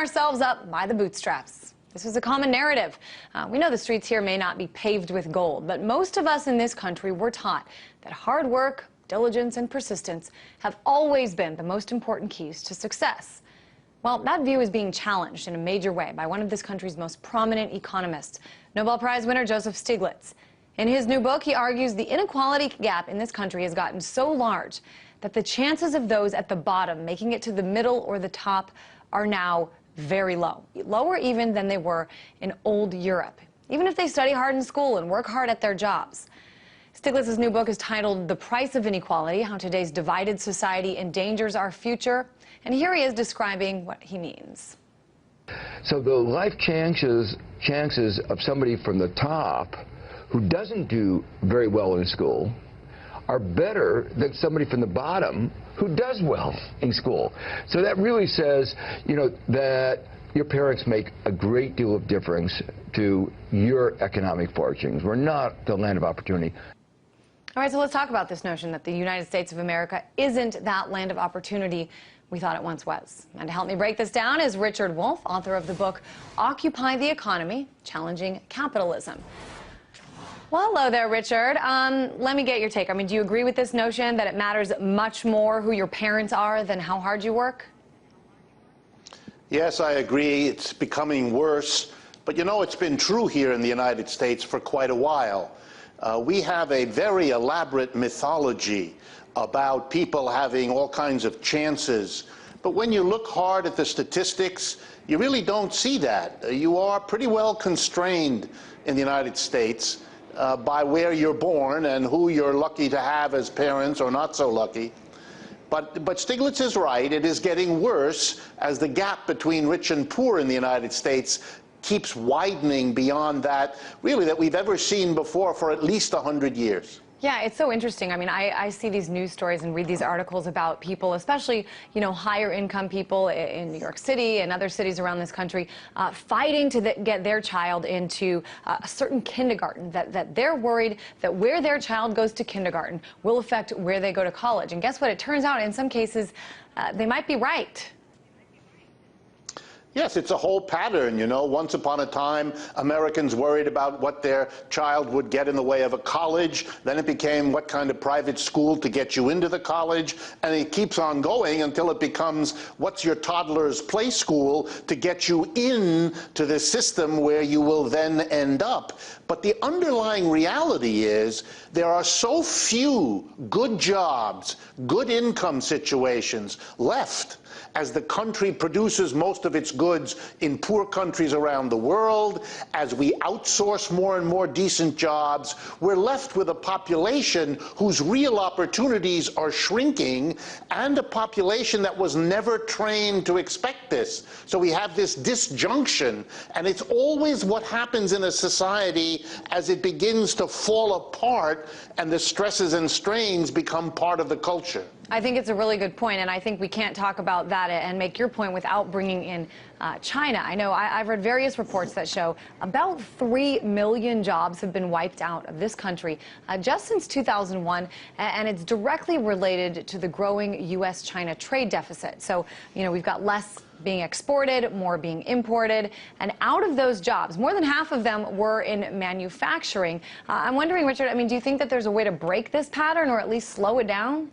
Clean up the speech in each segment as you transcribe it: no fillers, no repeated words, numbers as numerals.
Ourselves up by the bootstraps. This is a common narrative. We know the streets here may not be paved with gold, but most of us in this country were taught that hard work, diligence, and persistence have always been the most important keys to success. Well, that view is being challenged in a major way by one of this country's most prominent economists, Nobel Prize winner Joseph Stiglitz. In his new book, he argues the inequality gap in this country has gotten so large that the chances of those at the bottom making it to the middle or the top are now very low, lower even than they were in old Europe, even if they study hard in school and work hard at their jobs. Stiglitz's new book is titled The Price of Inequality, How Today's Divided Society Endangers Our Future. And here he is describing what he means. So the life chances of somebody from the top who doesn't do very well in school are better than somebody from the bottom who does well in school. So that really says, that your parents make a great deal of difference to your economic fortunes. We're not the land of opportunity. All right, so let's talk about this notion that the United States of America isn't that land of opportunity we thought it once was. And to help me break this down is Richard Wolff, author of the book Occupy the Economy, Challenging Capitalism. Well, hello there, Richard. Let me get your take. Do you agree with this notion that it matters much more who your parents are than how hard you work? Yes, I agree. It's becoming worse. But it's been true here in the United States for quite a while. We have a very elaborate mythology about people having all kinds of chances. But when you look hard at the statistics, you really don't see that. You are pretty well constrained in the United States by where you're born and who you're lucky to have as parents or not so lucky. But Stiglitz is right. It is getting worse as the gap between rich and poor in the United States keeps widening beyond that, really, that we've ever seen before for at least 100 years. Yeah, it's so interesting. I see these news stories and read these articles about people, especially, higher income people in New York City and other cities around this country, fighting to get their child into a certain kindergarten, that they're worried that where their child goes to kindergarten will affect where they go to college. And guess what? It turns out in some cases, they might be right. Yes, it's a whole pattern, Once upon a time, Americans worried about what their child would get in the way of a college. Then it became what kind of private school to get you into the college. And it keeps on going until it becomes what's your toddler's play school to get you into the system where you will then end up. But the underlying reality is there are so few good jobs, good income situations left as the country produces most of its goods in poor countries around the world, as we outsource more and more decent jobs, we're left with a population whose real opportunities are shrinking and a population that was never trained to expect this. So we have this disjunction, and it's always what happens in a society as it begins to fall apart and the stresses and strains become part of the culture. I think it's a really good point, and I think we can't talk about that and make your point without bringing in China. I know I've read various reports that show about 3 million jobs have been wiped out of this country just since 2001, and it's directly related to the growing U.S.-China trade deficit. So, we've got less being exported, more being imported, and out of those jobs, more than half of them were in manufacturing. I'm wondering, Richard, do you think that there's a way to break this pattern or at least slow it down?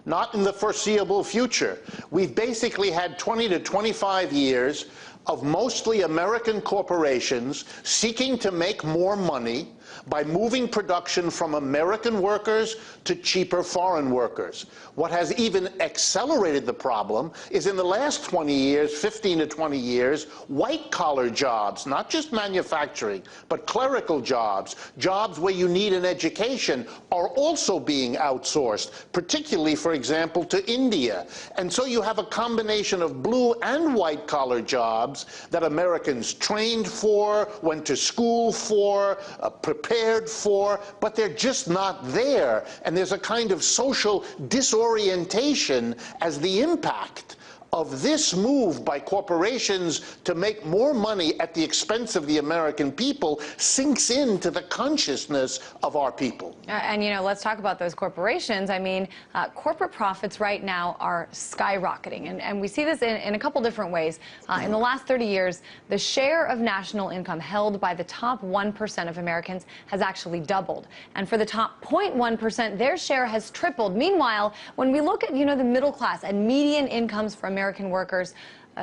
Not in the foreseeable future. We've basically had 20 to 25 years of mostly American corporations seeking to make more money by moving production from American workers to cheaper foreign workers. What has even accelerated the problem is in the last 20 years, 15 to 20 years, white-collar jobs, not just manufacturing, but clerical jobs, jobs where you need an education, are also being outsourced, particularly, for example, to India. And so you have a combination of blue and white-collar jobs that Americans trained for, went to school for, prepared for, but they're just not there. And there's a kind of social disorientation as the impact of this move by corporations to make more money at the expense of the American people sinks into the consciousness of our people. And, you know, let's talk about those corporations. I mean, corporate profits right now are skyrocketing. And we see this in a couple different ways. In the last 30 years, the share of national income held by the top 1% of Americans has actually doubled. And for the top 0.1%, their share has tripled. Meanwhile, when we look at, you know, the middle class and median incomes for American workers,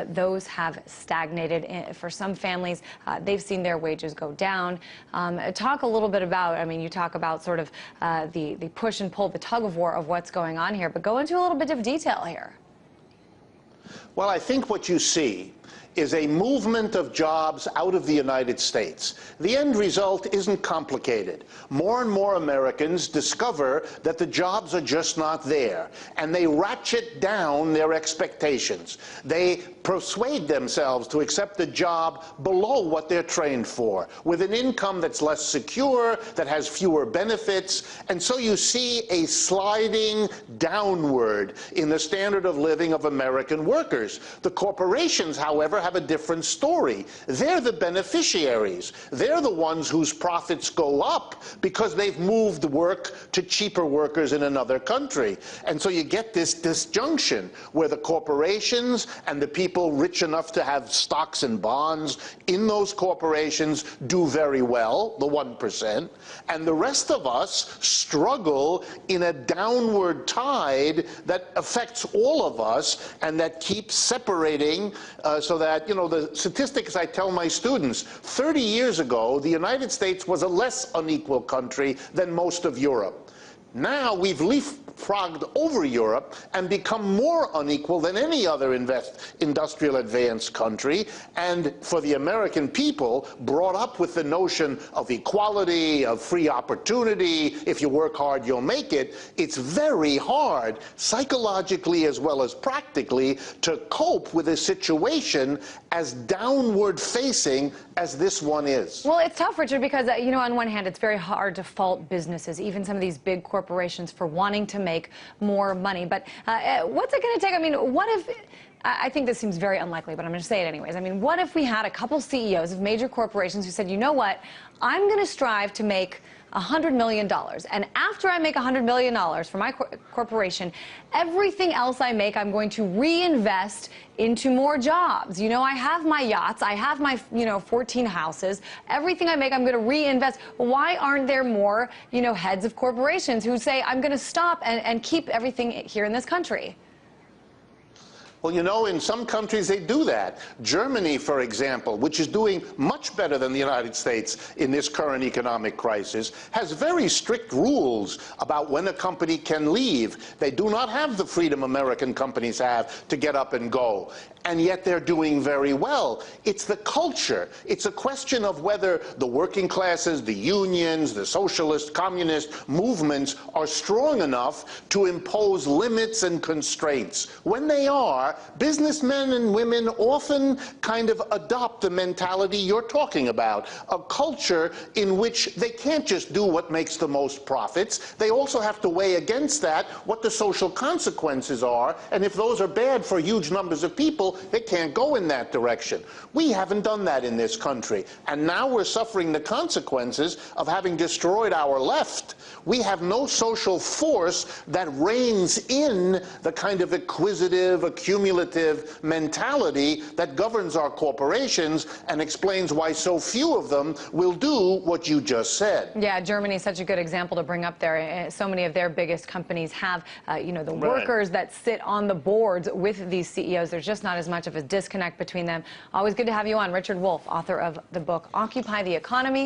those have stagnated. For some families, they've seen their wages go down. Talk a little bit about, I mean, you talk about sort of the push and pull, the tug of war of what's going on here, but go into a little bit of detail here. Well, I think what you see is a movement of jobs out of the United States. The end result isn't complicated. More and more Americans discover that the jobs are just not there, and they ratchet down their expectations. They persuade themselves to accept a job below what they're trained for, with an income that's less secure, that has fewer benefits, and so you see a sliding downward in the standard of living of American workers. The corporations, however, have a different story. They're the beneficiaries. They're the ones whose profits go up because they've moved work to cheaper workers in another country. And so you get this disjunction where the corporations and the people rich enough to have stocks and bonds in those corporations do very well, the 1%, and the rest of us struggle in a downward tide that affects all of us and that keeps separating so that, you know, the statistics I tell my students, 30 years ago, the United States was a less unequal country than most of Europe. Now we've leapfrogged over Europe and become more unequal than any other industrial advanced country, and for the American people, brought up with the notion of equality, of free opportunity, if you work hard you'll make it, it's very hard, psychologically as well as practically, to cope with a situation as downward facing as this one is. Well, it's tough, Richard, because, you know, on one hand, it's very hard to fault businesses, even some of these big corporations, for wanting to make more money. But what's it going to take? I mean, what if... I think this seems very unlikely, but I'm going to say it anyways. I mean, what if we had a couple CEOs of major corporations who said, you know what, I'm going to strive to make $100 million, and after I make $100 million for my corporation, everything else I make, I'm going to reinvest into more jobs. You know, I have my yachts, I have my, 14 houses. Everything I make, I'm going to reinvest. Why aren't there more, heads of corporations who say, I'm going to stop and keep everything here in this country? Well, you know, in some countries they do that. Germany, for example, which is doing much better than the United States in this current economic crisis, has very strict rules about when a company can leave. They do not have the freedom American companies have to get up and go. And yet they're doing very well. It's the culture. It's a question of whether the working classes, the unions, the socialist, communist movements are strong enough to impose limits and constraints. When they are, businessmen and women often kind of adopt the mentality you're talking about, a culture in which they can't just do what makes the most profits. They also have to weigh against that what the social consequences are, and if those are bad for huge numbers of people, they can't go in that direction. We haven't done that in this country, and now we're suffering the consequences of having destroyed our left. We have no social force that reins in the kind of acquisitive, accumulative mentality that governs our corporations and explains why so few of them will do what you just said. Yeah, Germany is such a good example to bring up there. So many of their biggest companies have, the workers that sit on the boards with these CEOs. There's just not as much of a disconnect between them. Always good to have you on. Richard Wolff, author of the book Occupy the Economy.